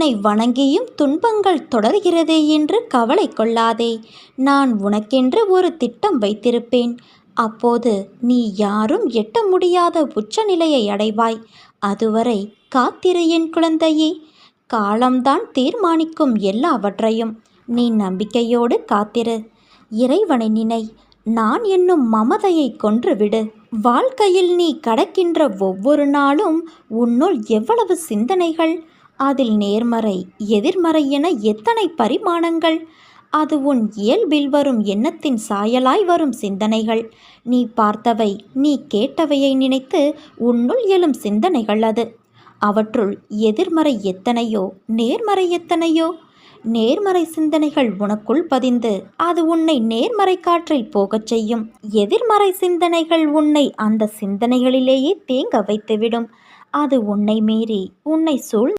உன்னை வணங்கியும் துன்பங்கள் தொடர்கிறதே என்று கவலை கொள்ளாதே. நான் உனக்கென்று ஒரு திட்டம் வைத்திருப்பேன். அப்போது நீ யாரும் எட்ட முடியாத உச்சநிலையை அடைவாய். அதுவரை காத்திரு என் குழந்தையே. காலம்தான் தீர்மானிக்கும் எல்லாவற்றையும். நீ நம்பிக்கையோடு காத்திரு. இறைவனை நினை. நான் என்னும் மமதையை கொன்றுவிடு. வாழ்க்கையில் நீ கடக்கின்ற ஒவ்வொரு நாளும் உன்னுள் எவ்வளவு சிந்தனைகள்! அதில் நேர்மறை, எதிர்மறை என எத்தனை பரிமாணங்கள்! அது உன் இயல்பில் வரும் எண்ணத்தின் சாயலாய் வரும் சிந்தனைகள். நீ பார்த்தவை, நீ கேட்டவையை நினைத்து உன்னுள் எழும் சிந்தனைகள் அது. அவற்றுள் எதிர்மறை எத்தனையோ, நேர்மறை எத்தனையோ! நேர்மறை சிந்தனைகள் உனக்குள் பதிந்து அது உன்னை நேர்மறை காற்றில் போகச் செய்யும். எதிர்மறை சிந்தனைகள் உன்னை அந்த சிந்தனைகளிலேயே தேங்க வைத்துவிடும். அது உன்னை மீறி உன்னை சூழ்